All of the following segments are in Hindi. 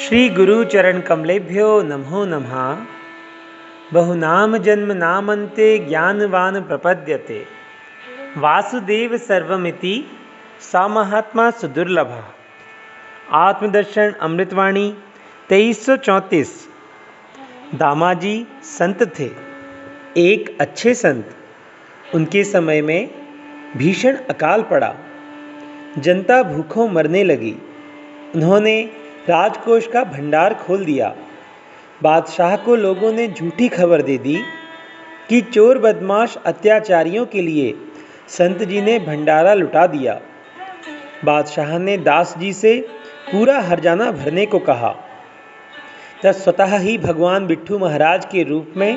श्री गुरु चरण कमलेभ्यो नमो नमः। बहुनाम जन्म नामन्ते ज्ञानवान प्रपद्यते। वासुदेव सर्वमिति सा महात्मा सुदुर्लभः। आत्मदर्शन अमृतवाणी 2334। दामाजी संत थे, एक अच्छे संत। उनके समय में भीषण अकाल पड़ा, जनता भूखों मरने लगी। उन्होंने राजकोष का भंडार खोल दिया। बादशाह को लोगों ने झूठी खबर दे दी कि चोर बदमाश अत्याचारियों के लिए संत जी ने भंडारा लुटा दिया। बादशाह ने दास जी से पूरा हर्जाना भरने को कहा। तब स्वतः ही भगवान बिट्ठू महाराज के रूप में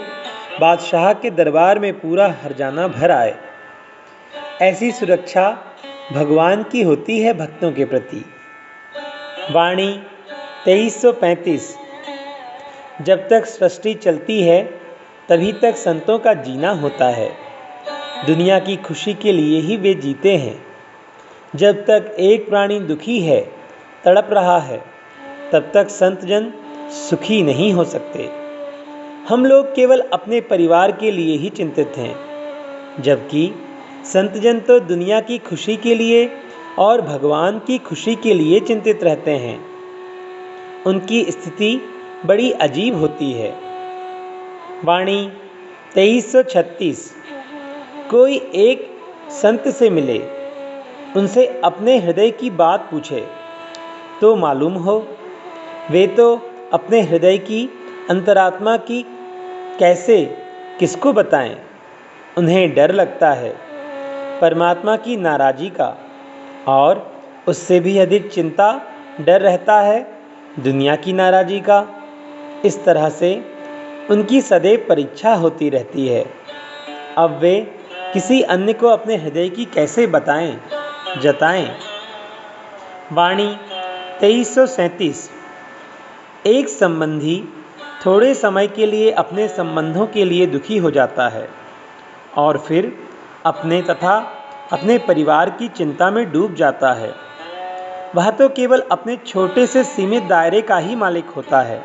बादशाह के दरबार में पूरा हर्जाना भर आए। ऐसी सुरक्षा भगवान की होती है भक्तों के प्रति। वाणी 2335। जब तक सृष्टि चलती है तभी तक संतों का जीना होता है। दुनिया की खुशी के लिए ही वे जीते हैं। जब तक एक प्राणी दुखी है, तड़प रहा है, तब तक संत जन सुखी नहीं हो सकते। हम लोग केवल अपने परिवार के लिए ही चिंतित हैं, जबकि संत जन तो दुनिया की खुशी के लिए और भगवान की खुशी के लिए चिंतित रहते हैं। उनकी स्थिति बड़ी अजीब होती है। वाणी 2336। कोई एक संत से मिले, उनसे अपने हृदय की बात पूछे तो मालूम हो वे तो अपने हृदय की अंतरात्मा की कैसे किसको बताएं। उन्हें डर लगता है परमात्मा की नाराज़गी का, और उससे भी अधिक चिंता डर रहता है दुनिया की नाराज़गी का। इस तरह से उनकी सदैव परीक्षा होती रहती है। अब वे किसी अन्य को अपने हृदय की कैसे बताएं, जताएं। वाणी 2337। एक संबंधी थोड़े समय के लिए अपने संबंधों के लिए दुखी हो जाता है और फिर अपने तथा अपने परिवार की चिंता में डूब जाता है। वह तो केवल अपने छोटे से सीमित दायरे का ही मालिक होता है,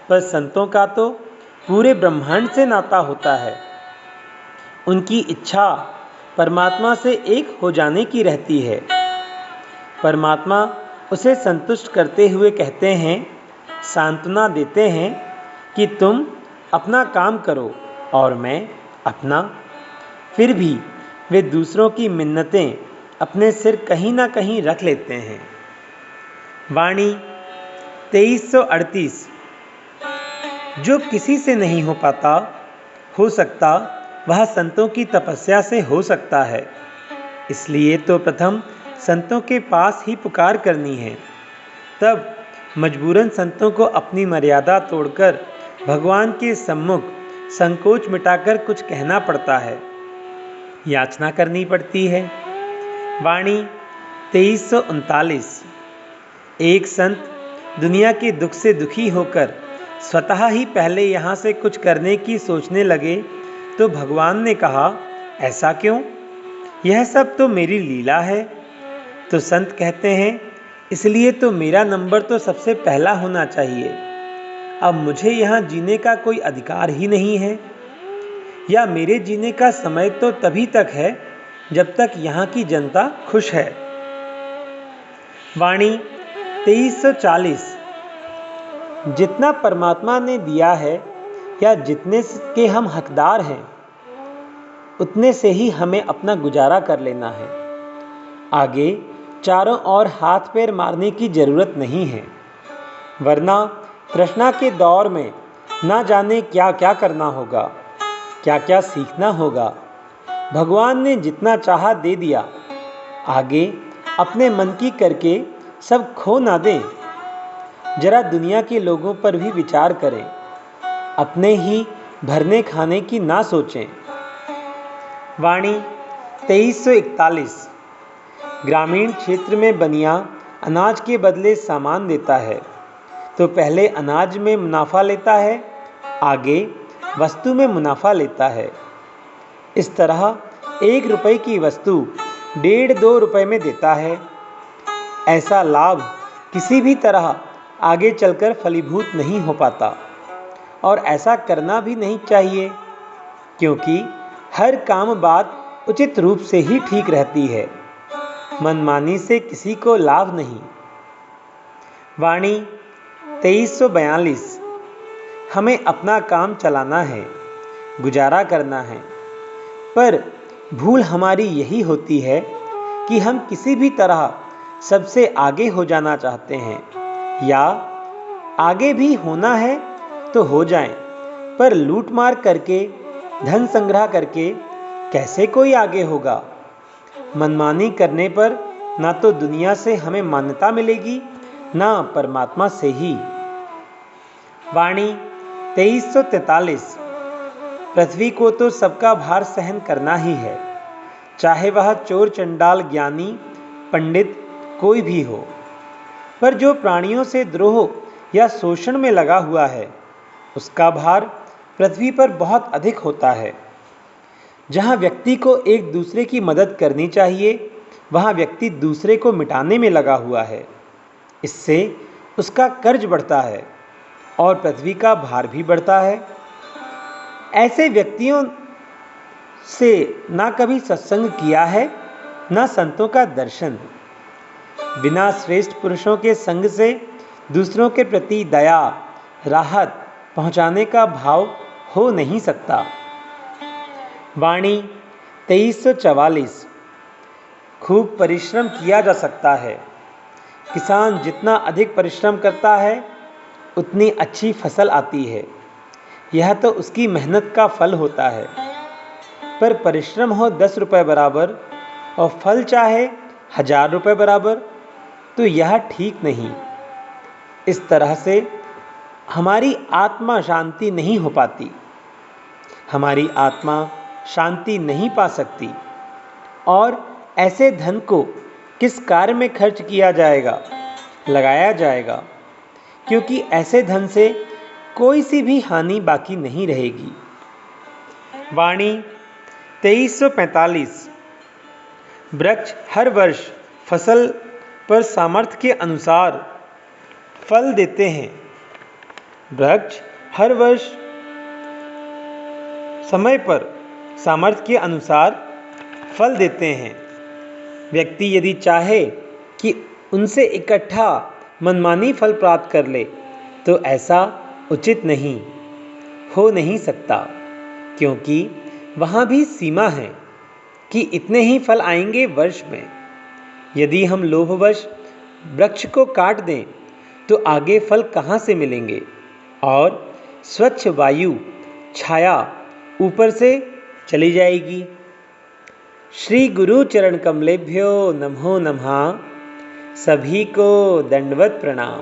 पर संतों का तो पूरे ब्रह्मांड से नाता होता है। उनकी इच्छा परमात्मा से एक हो जाने की रहती है। परमात्मा उसे संतुष्ट करते हुए कहते हैं, सांत्वना देते हैं कि तुम अपना काम करो और मैं अपना। फिर भी वे दूसरों की मिन्नतें अपने सिर कहीं ना कहीं रख लेते हैं। वाणी 2338। जो किसी से नहीं हो पाता, हो सकता वह संतों की तपस्या से हो सकता है। इसलिए तो प्रथम संतों के पास ही पुकार करनी है। तब मजबूरन संतों को अपनी मर्यादा तोड़कर भगवान के सम्मुख संकोच मिटाकर कुछ कहना पड़ता है, याचना करनी पड़ती है। वाणी 2339। एक संत दुनिया के दुख से दुखी होकर स्वतः ही पहले यहाँ से कुछ करने की सोचने लगे तो भगवान ने कहा, ऐसा क्यों? यह सब तो मेरी लीला है। तो संत कहते हैं, इसलिए तो मेरा नंबर तो सबसे पहला होना चाहिए। अब मुझे यहाँ जीने का कोई अधिकार ही नहीं है, या मेरे जीने का समय तो तभी तक है जब तक यहाँ की जनता खुश है। वाणी 2340। जितना परमात्मा ने दिया है या जितने के हम हकदार हैं, उतने से ही हमें अपना गुजारा कर लेना है। आगे चारों ओर हाथ पैर मारने की जरूरत नहीं है, वरना तृष्णा के दौर में ना जाने क्या क्या करना होगा, क्या क्या सीखना होगा। भगवान ने जितना चाहा दे दिया, आगे अपने मन की करके सब खो ना दें। जरा दुनिया के लोगों पर भी विचार करें, अपने ही भरने खाने की ना सोचें। वाणी 2341। ग्रामीण क्षेत्र में बनिया अनाज के बदले सामान देता है तो पहले अनाज में मुनाफा लेता है, आगे वस्तु में मुनाफा लेता है। इस तरह 1 रुपये की वस्तु 1.5-2 रुपये में देता है। ऐसा लाभ किसी भी तरह आगे चलकर फलीभूत नहीं हो पाता और ऐसा करना भी नहीं चाहिए, क्योंकि हर काम बात उचित रूप से ही ठीक रहती है। मनमानी से किसी को लाभ नहीं। वाणी 2342। हमें अपना काम चलाना है, गुजारा करना है, पर भूल हमारी यही होती है कि हम किसी भी तरह सबसे आगे हो जाना चाहते हैं, या आगे भी होना है तो हो जाएं, पर लूट मार करके, धन संग्रह करके कैसे कोई आगे होगा। मनमानी करने पर ना तो दुनिया से हमें मान्यता मिलेगी, ना परमात्मा से ही। वाणी 2343। पृथ्वी को तो सबका भार सहन करना ही है, चाहे वह चोर चंडाल ज्ञानी पंडित कोई भी हो। पर जो प्राणियों से द्रोह या शोषण में लगा हुआ है, उसका भार पृथ्वी पर बहुत अधिक होता है। जहाँ व्यक्ति को एक दूसरे की मदद करनी चाहिए, वहाँ व्यक्ति दूसरे को मिटाने में लगा हुआ है। इससे उसका कर्ज बढ़ता है और पृथ्वी का भार भी बढ़ता है। ऐसे व्यक्तियों से ना कभी सत्संग किया है, ना संतों का दर्शन। बिना श्रेष्ठ पुरुषों के संग से दूसरों के प्रति दया, राहत पहुंचाने का भाव हो नहीं सकता। वाणी 2344। खूब परिश्रम किया जा सकता है। किसान जितना अधिक परिश्रम करता है, उतनी अच्छी फसल आती है। यह तो उसकी मेहनत का फल होता है। पर परिश्रम हो 10 रुपये बराबर और फल चाहे 1000 रुपये बराबर, तो यह ठीक नहीं। इस तरह से हमारी आत्मा शांति नहीं हो पाती। हमारी आत्मा शांति नहीं पा सकती। और ऐसे धन को किस कार्य में खर्च किया जाएगा, लगाया जाएगा, क्योंकि ऐसे धन से कोई सी भी हानि बाकी नहीं रहेगी। वाणी 2345। वृक्ष हर वर्ष फसल पर सामर्थ्य के अनुसार फल देते हैं। वृक्ष हर वर्ष समय पर सामर्थ्य के अनुसार फल देते हैं। व्यक्ति यदि चाहे कि उनसे इकट्ठा मनमानी फल प्राप्त कर ले, तो ऐसा उचित नहीं हो नहीं सकता, क्योंकि वहाँ भी सीमा है कि इतने ही फल आएंगे वर्ष में। यदि हम लोभवश वृक्ष को काट दें, तो आगे फल कहाँ से मिलेंगे। और स्वच्छ वायु, छाया ऊपर से चली जाएगी। श्री गुरु चरण कमलेभ्यो नमो नमः। सभी को दंडवत प्रणाम।